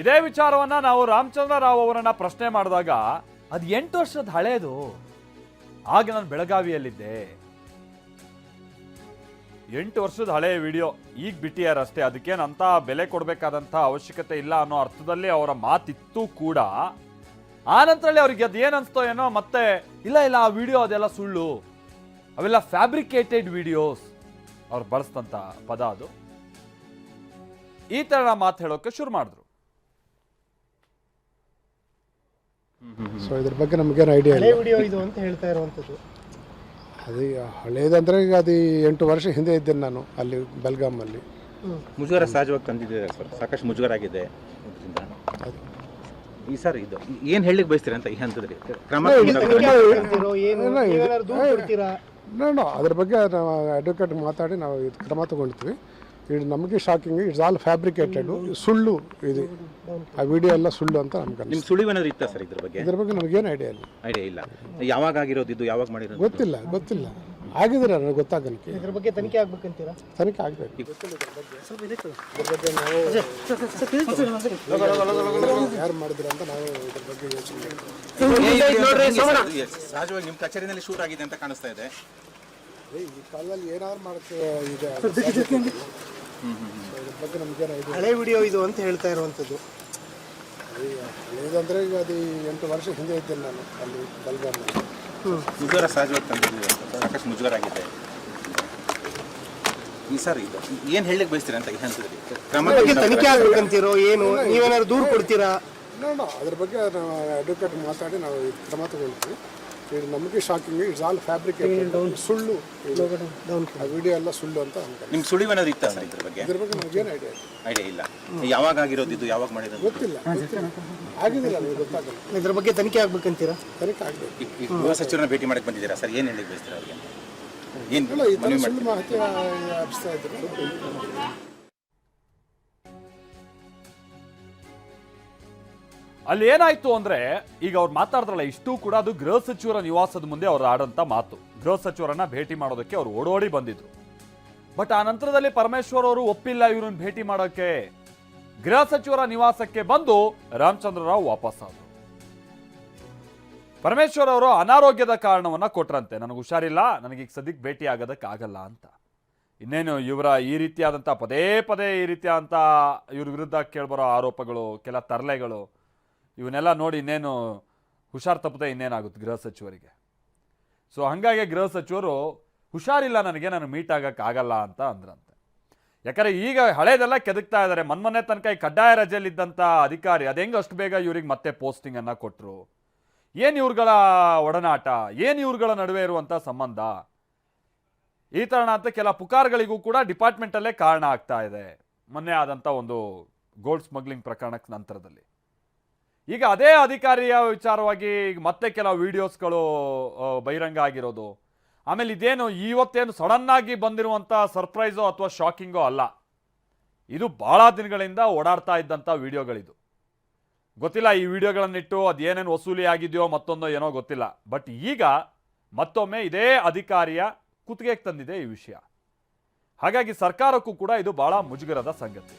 ಇದೇ ವಿಚಾರವನ್ನ ನಾವು ರಾಮಚಂದ್ರ ರಾವ್ ಅವರನ್ನ ಪ್ರಶ್ನೆ ಮಾಡಿದಾಗ ಅದು 8 ವರ್ಷದ ಹಳೇದು, ಆಗ ನಾನು ಬೆಳಗಾವಿಯಲ್ಲಿದ್ದೆ, 8 ವರ್ಷದ ಹಳೆಯ ವಿಡಿಯೋ ಈಗ ಬಿಟ್ಟಿಯಾರಷ್ಟೇ, ಅದಕ್ಕೇನಂತ ಬೆಲೆ ಕೊಡಬೇಕಾದಂಥ ಅವಶ್ಯಕತೆ ಇಲ್ಲ ಅನ್ನೋ ಅರ್ಥದಲ್ಲಿ ಅವರ ಮಾತಿತ್ತು ಕೂಡ. ಆ ನಂತರದಲ್ಲಿ ಅವ್ರಿಗೆ ಅದು ಏನನ್ಸ್ತೋ ಏನೋ, ಮತ್ತೆ ಇಲ್ಲ ಇಲ್ಲ ಆ ವಿಡಿಯೋ ಅದೆಲ್ಲ ಸುಳ್ಳು, ಅವೆಲ್ಲ ಫ್ಯಾಬ್ರಿಕೇಟೆಡ್ ವಿಡಿಯೋಸ್, ಅವ್ರು ಬಳಸಿದಂಥ ಪದ ಅದು. ಈ ಥರ ಮಾತು ಹೇಳೋಕೆ ಶುರು ಮಾಡಿದ್ರು. ಸೊ ಇದ್ರ ಬಗ್ಗೆ ನಮಗೇನು ಐಡಿಯಾ ಇಲ್ಲ. ವಿಡಿಯೋ ಇದು ಅಂತ ಹೇಳ್ತಾ ಇರುವಂಥದ್ದು ಅದು ಹಳೇದಂದ್ರೆ ಈಗ ಅದು 8 ವರ್ಷ ಹಿಂದೆ ಇದ್ದೇನೆ ನಾನು ಅಲ್ಲಿ ಬೆಲ್ಗಾಮಲ್ಲಿ. ಮುಜುಗರ ಸಹಜವಾಗಿ ತಂದಿದ್ದೀರಾ ಸರ್, ಸಾಕಷ್ಟು ಮುಜುಗರ ಆಗಿದೆ ಈ ಸರ್. ಇದು ಏನು ಹೇಳಲಿಕ್ಕೆ ಬಯಸ್ತೀರಾ ಅಂತ ಈ ಹಂತದಲ್ಲಿ ಕ್ರಮ ನಾನು ಅದ್ರ ಬಗ್ಗೆ ನಾವು ಅಡ್ವೊಕೇಟ್ ಮಾತಾಡಿ ನಾವು ಇದು ಕ್ರಮ ತಗೊಳ್ತೀವಿ. ಇದು ನಮಗೆ ಶಾಕಿಂಗ್, ಇಟ್ಸ್ ಆಲ್ ಫ್ಯಾಬ್ರಿಕೇಟೆಡ್, ಸುಳ್ಳು ಇದು, ಆ ವಿಡಿಯೋ ಎಲ್ಲ ಸುಳ್ಳು ಅಂತ ನಮ್ಗೆ ನಿಮ್ಮ ಸುಳಿವೇನಾದ್ರು ಇತ್ತಾ ಸರ್ ಇದ್ರ ಬಗ್ಗೆ ನಮಗೇನು ಐಡಿಯಾ ಇಲ್ಲ. ಯಾವಾಗ ಆಗಿರೋದು, ಇದು ಯಾವಾಗ ಮಾಡಿರೋದು ಗೊತ್ತಿಲ್ಲ ಆಗಿದ್ರೆ ನನಗೆ ಗೊತ್ತಾಗಲಿಕ್ಕೆ. ಇದ್ರ ಬಗ್ಗೆ ತನಿಖೆ ಆಗ್ಬೇಕಂತೀರಾ? ತನಿಖೆ ಆಗಬೇಕು. ಯಾರು ಮಾಡಿದ್ರು ಅಂತ ನಾವು ಇದ್ರ ಬಗ್ಗೆ ಯೋಚನೆ ಸಹಜವಾಗಿ ನಿಮ್ಮ ಕಚೇರಿನಲ್ಲಿ ಶೂಟ್ ಆಗಿದೆ ಅಂತ ಕಾಣಿಸ್ತಾ ಇದೆ. ಈ ಕಾಲದಲ್ಲಿ ಏನಾದ್ರು ಮಾಡ್ತೇವೆ ಇದೆ, ಇದ್ರ ಬಗ್ಗೆ ನಮಗೇನು ಐಡಿಯಾ. ಹಳೆ ವಿಡಿಯೋ ಇದು ಅಂತ ಹೇಳ್ತಾ ಇರುವಂಥದ್ದು ಹಳೇದಂದ್ರೆ ಈಗ ಅದು 8 ವರ್ಷ ಹಿಂದೆ ಇದ್ದೇನೆ ನಾನು ಅಲ್ಲಿ ಬೆಲ್ಗಾಮಲ್ಲಿ. ಮುಜುಗರ ಸಹಜವಾಗಿ ತಂದಿದ್ದೀರಾ, ಸಾಕಷ್ಟು ಮುಜುಗರ ಆಗಿದೆ ಈ ಸರ್. ಇದು ಏನು ಹೇಳಲಿಕ್ಕೆ ಬಯಸ್ತೀರಾ ಅಂತ ಈ ಹಂತದಲ್ಲಿ ಕ್ರಮ ತನಿಖೆ ಆಗ್ಬೇಕಂತೀರೋ ಏನು, ನೀವೇನಾದ್ರು ದೂರು ಕೊಡ್ತೀರಾ? ನಾನು ಅದ್ರ ಬಗ್ಗೆ ನಾವು ಅಡ್ವೊಕೇಟ್ ಮಾತಾಡಿ ನಾವು ಇದು ಕ್ರಮ ತಗೊಳ್ತೀವಿ. ಇದು ನಮಗೆ ಶಾಕಿಂಗ್, ಇಟ್ಸ್ ಆಲ್ ಫ್ಯಾಬ್ರಿಕೇಟೆಡ್, ಸುಳ್ಳು, ಆ ವಿಡಿಯೋ ಎಲ್ಲ ಸುಳ್ಳು ಅಂತ ನಮ್ಗೆ. ನಿಮ್ಮ ಸುಳಿವೇನಾದ್ರು ಇತ್ತಾ ಸರ್ ಇದ್ರ ಬಗ್ಗೆ ನಮಗೇನು ಐಡಿಯಾ ಇಲ್ಲ. ಯಾವಾಗ ಆಗಿರೋದು, ಇದು ಯಾವಾಗ ಮಾಡಿರೋದು ಗೊತ್ತಿಲ್ಲ ಆಗಿದಿಲ್ಲ, ನಮಗೆ ಗೊತ್ತಾಗಲ್ಲ. ಇದ್ರ ಬಗ್ಗೆ ತನಿಖೆ ಆಗ್ಬೇಕಂತೀರಾ? ತನಿಖೆ ಆಗಬೇಕು. ಈಗ ಗೃಹ ಸಚಿವರನ್ನ ಭೇಟಿ ಮಾಡಕ್ಕೆ ಬಂದಿದ್ದೀರಾ ಸರ್, ಏನು ಹೇಳಲಿಕ್ಕೆ ಬಯಸ್ತೀರಾ ಅವ್ರಿಗೆ? ಇಲ್ಲ, ಈ ಥರ ಸುಳ್ಳು ಮಾಹಿತಿ ಹಬ್ಬಿಸ್ತಾ ಇದ್ರು. ಅಲ್ಲಿ ಏನಾಯ್ತು ಅಂದ್ರೆ, ಈಗ ಅವ್ರು ಮಾತಾಡಿದ್ರಲ್ಲ ಇಷ್ಟು ಕೂಡ ಅದು ಗೃಹ ಸಚಿವರ ನಿವಾಸದ ಮುಂದೆ ಅವ್ರು ಆಡಂತ ಮಾತು. ಗೃಹ ಸಚಿವರನ್ನ ಭೇಟಿ ಮಾಡೋದಕ್ಕೆ ಅವ್ರು ಓಡೋಡಿ ಬಂದಿದ್ರು. ಬಟ್ ಆ ನಂತರದಲ್ಲಿ ಪರಮೇಶ್ವರ್ ಅವರು ಒಪ್ಪಿಲ್ಲ ಇವ್ರನ್ನ ಭೇಟಿ ಮಾಡೋಕೆ. ಗೃಹ ಸಚಿವರ ನಿವಾಸಕ್ಕೆ ಬಂದು ರಾಮಚಂದ್ರ ರಾವ್ ವಾಪಸ್ ಆದ್ರು. ಪರಮೇಶ್ವರ್ ಅವರು ಅನಾರೋಗ್ಯದ ಕಾರಣವನ್ನ ಕೊಟ್ರಂತೆ, ನನಗೆ ಹುಷಾರಿಲ್ಲ, ನನಗೀಗ ಸದ್ಯಕ್ಕೆ ಭೇಟಿ ಆಗೋದಕ್ಕಾಗಲ್ಲ ಅಂತ. ಇನ್ನೇನು ಇವರ ಈ ರೀತಿಯಾದಂಥ ಪದೇ ಪದೇ ಈ ರೀತಿಯಾದಂಥ ಇವ್ರ ವಿರುದ್ಧ ಕೇಳ್ಬರೋ ಆರೋಪಗಳು, ಕೆಲ ತರಲೆಗಳು, ಇವನ್ನೆಲ್ಲ ನೋಡಿ ಇನ್ನೇನು ಹುಷಾರು ತಪ್ಪದೆ ಇನ್ನೇನಾಗುತ್ತೆ ಗೃಹ ಸಚಿವರಿಗೆ. ಸೊ ಹಾಗಾಗಿ ಗೃಹ ಸಚಿವರು ಹುಷಾರಿಲ್ಲ ನನಗೆ, ನಾನು ಮೀಟ್ ಆಗೋಕ್ಕಾಗಲ್ಲ ಅಂತ ಅಂದ್ರಂತೆ. ಯಾಕಂದರೆ ಈಗ ಹಳೇದೆಲ್ಲ ಕೆದಕ್ತಾ ಇದ್ದಾರೆ. ಮೊನ್ನೆ ತನಕ ಈ ಕಡ್ಡಾಯ ರಜೆಯಲ್ಲಿದ್ದಂಥ ಅಧಿಕಾರಿ ಅದು ಹೆಂಗೆ ಅಷ್ಟು ಬೇಗ ಇವ್ರಿಗೆ ಮತ್ತೆ ಪೋಸ್ಟಿಂಗನ್ನು ಕೊಟ್ಟರು? ಏನು ಇವ್ರುಗಳ ಒಡನಾಟ, ಏನು ಇವ್ರುಗಳ ನಡುವೆ ಇರುವಂಥ ಸಂಬಂಧ, ಈ ಥರಣ ಅಂತ ಕೆಲ ಪುಕಾರ್ಗಳಿಗೂ ಕೂಡ ಡಿಪಾರ್ಟ್ಮೆಂಟಲ್ಲೇ ಕಾರಣ ಆಗ್ತಾ ಇದೆ. ಮೊನ್ನೆ ಆದಂಥ ಒಂದು ಗೋಲ್ಡ್ ಸ್ಮಗ್ಲಿಂಗ್ ಪ್ರಕರಣಕ್ಕೆ ನಂತರದಲ್ಲಿ ಈಗ ಅದೇ ಅಧಿಕಾರಿಯ ವಿಚಾರವಾಗಿ ಈಗ ಮತ್ತೆ ಕೆಲವು ವಿಡಿಯೋಸ್ಗಳು ಬಹಿರಂಗ ಆಗಿರೋದು. ಆಮೇಲೆ ಇದೇನು ಇವತ್ತೇನು ಸಡನ್ನಾಗಿ ಬಂದಿರುವಂಥ ಸರ್ಪ್ರೈಸೋ ಅಥವಾ ಶಾಕಿಂಗೋ ಅಲ್ಲ, ಇದು ಭಾಳ ದಿನಗಳಿಂದ ಓಡಾಡ್ತಾ ಇದ್ದಂಥ ವಿಡಿಯೋಗಳಿದು. ಗೊತ್ತಿಲ್ಲ ಈ ವಿಡಿಯೋಗಳನ್ನಿಟ್ಟು ಅದು ಏನೇನು ವಸೂಲಿ ಆಗಿದೆಯೋ ಮತ್ತೊಂದೋ ಏನೋ ಗೊತ್ತಿಲ್ಲ. ಬಟ್ ಈಗ ಮತ್ತೊಮ್ಮೆ ಇದೇ ಅಧಿಕಾರಿಯ ಕುತ್ತಿಗೆಗೆ ತಂದಿದೆ ಈ ವಿಷಯ. ಹಾಗಾಗಿ ಸರ್ಕಾರಕ್ಕೂ ಕೂಡ ಇದು ಭಾಳ ಮುಜುಗರದ ಸಂಗತಿ.